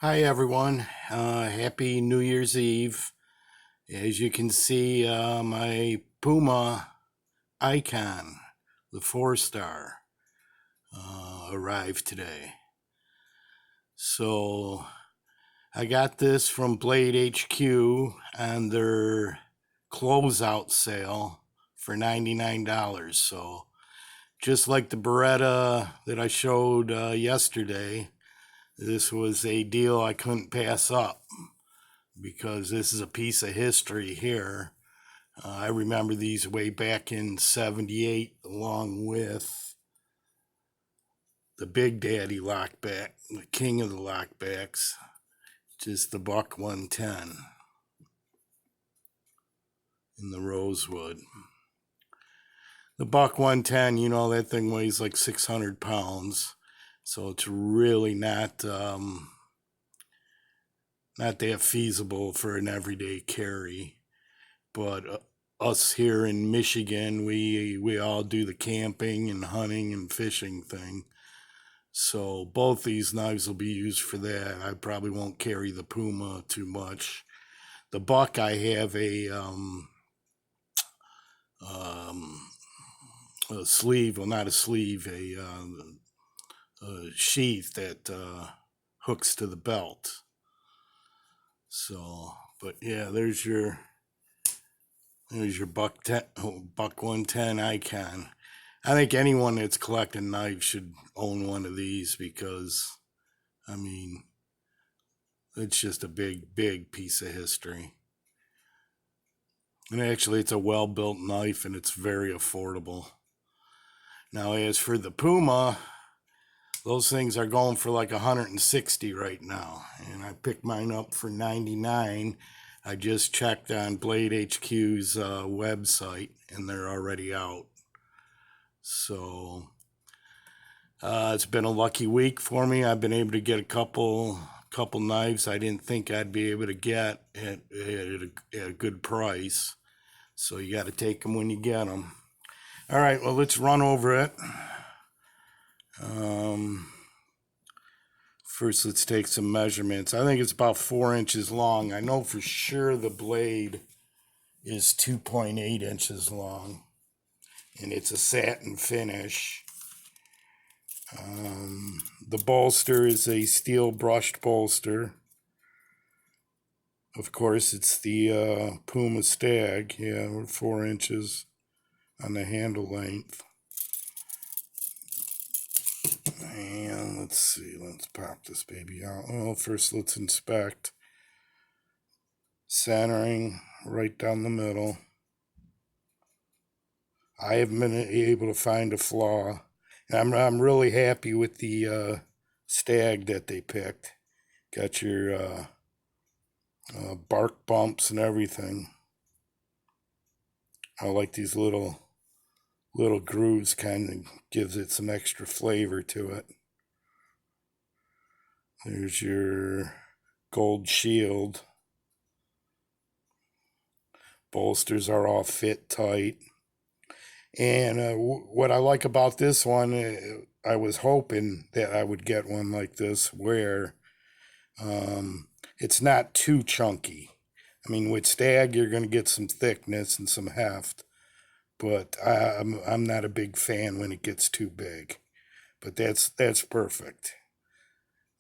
Hi everyone. Happy New Year's Eve. As you can see, my PUMA icon, the 4-star, arrived today. So I got this from Blade HQ on their closeout sale for $99. So just like the Beretta that I showed yesterday, this was a deal I couldn't pass up, because this is a piece of history here. I remember these way back in '78, along with the Big Daddy Lockback, the king of the lockbacks, just the Buck 110 in the Rosewood. The Buck 110, that thing weighs like 600 pounds, so it's really not that feasible for an everyday carry. But us here in Michigan, we all do the camping and hunting and fishing thing. So both these knives will be used for that. I probably won't carry the PUMA too much. The Buck, I have a sleeve, well, not a sleeve, a sheath that hooks to the belt. So, but yeah, there's your Buck 110 icon. I think anyone that's collecting knives should own one of these, because, I mean, it's just a big piece of history. And actually, it's a well-built knife, and it's very affordable. Now, as for the PUMA, those things are going for like 160 right now, and I picked mine up for 99. I just checked on Blade HQ's website, and they're already out. So it's been a lucky week for me. I've been able to get a couple knives I didn't think I'd be able to get at a good price. So you got to take them when you get them. All right, well, let's run over it. First, let's take some measurements. I think it's about 4 inches long. I know for sure the blade is 2.8 inches long, and it's a satin finish. The bolster is a steel brushed bolster. Of course, it's the PUMA Stag. Yeah, we're 4 inches on the handle length. And let's see, let's pop this baby out. Well, first let's inspect. Centering right down the middle. I haven't been able to find a flaw. And I'm really happy with the Stag that they picked. Got your bark bumps and everything. I like these little grooves, kind of gives it some extra flavor to it. There's your gold shield. Bolsters are all fit tight. And what I like about this one, I was hoping that I would get one like this where it's not too chunky. I mean, with Stag, you're going to get some thickness and some heft, but I'm not a big fan when it gets too big. But that's perfect.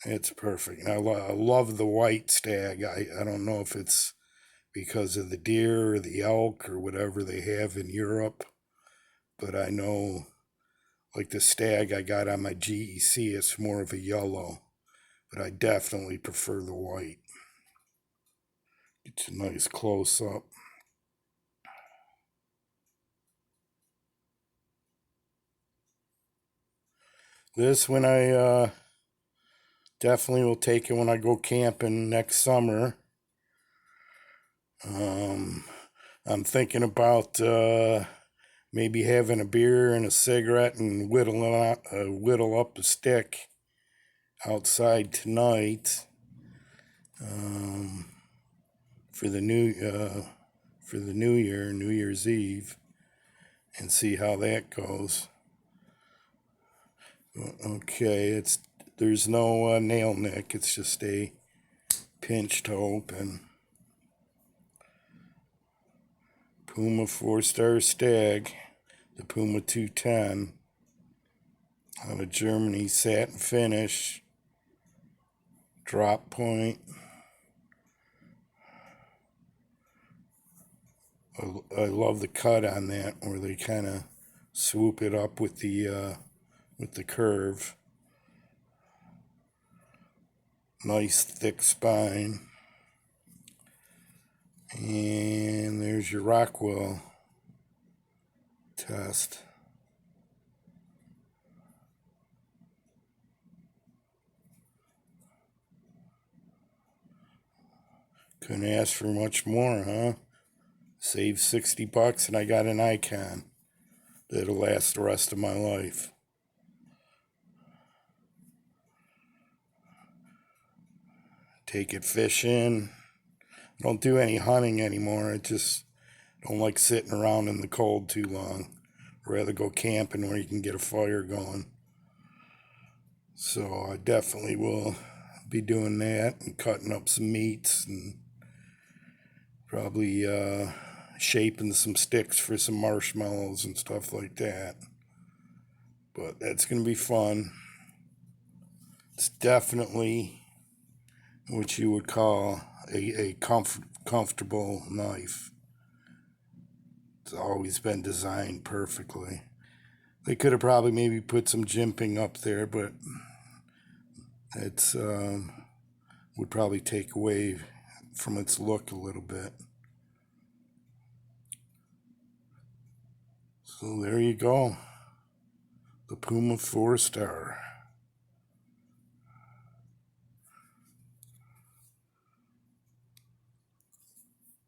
It's perfect. And I love the white Stag. I don't know if it's because of the deer or the elk or whatever they have in Europe, but I know, like the Stag I got on my GEC, it's more of a yellow, but I definitely prefer the white. It's a nice close up. This one I definitely will take it when I go camping next summer. I'm thinking about maybe having a beer and a cigarette and whittle up a stick outside tonight for the New Year, New Year's Eve, and see how that goes. Okay, there's no nail nick. It's just a pinch to open. PUMA 4-star Stag, the PUMA 210, out of Germany, satin finish, drop point. I love the cut on that, where they kind of swoop it up with the curve. Nice thick spine. And there's your Rockwell test. Couldn't ask for much more, huh? Saved $60 and I got an icon that'll last the rest of my life. Take it fishing. Don't do any hunting anymore. I just don't like sitting around in the cold too long. Rather go camping where you can get a fire going. So I definitely will be doing that and cutting up some meats and probably shaping some sticks for some marshmallows and stuff like that. But that's going to be fun. It's definitely what you would call a comfortable knife. It's always been designed perfectly. They could have probably maybe put some jimping up there, but it's would probably take away from its look a little bit. So there you go. The PUMA 4-star.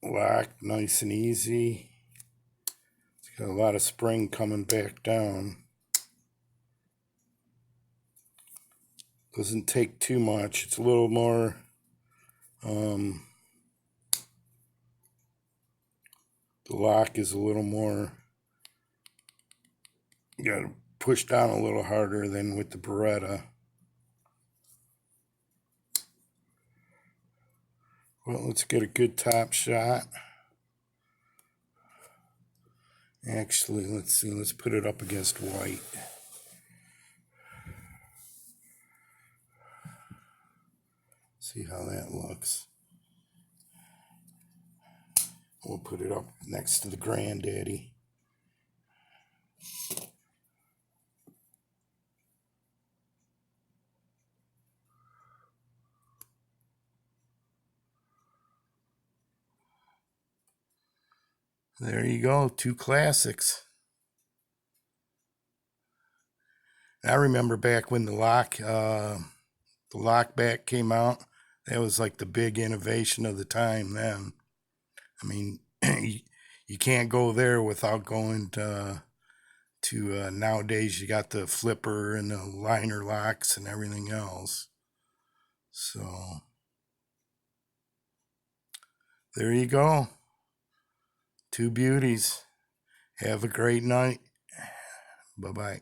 Lock, nice and easy. It's got a lot of spring coming back down. Doesn't take too much. It's a little more the lock is a little more, you gotta push down a little harder than with the Beretta. Well, let's get a good top shot. Actually, let's see, let's put it up against white. See how that looks. We'll put it up next to the Granddaddy. There you go, two classics. I remember back when the Lockback came out. That was like the big innovation of the time then. I mean, you can't go there without going to nowadays you got the flipper and the liner locks and everything else. So there you go. Two beauties. Have a great night. Bye-bye.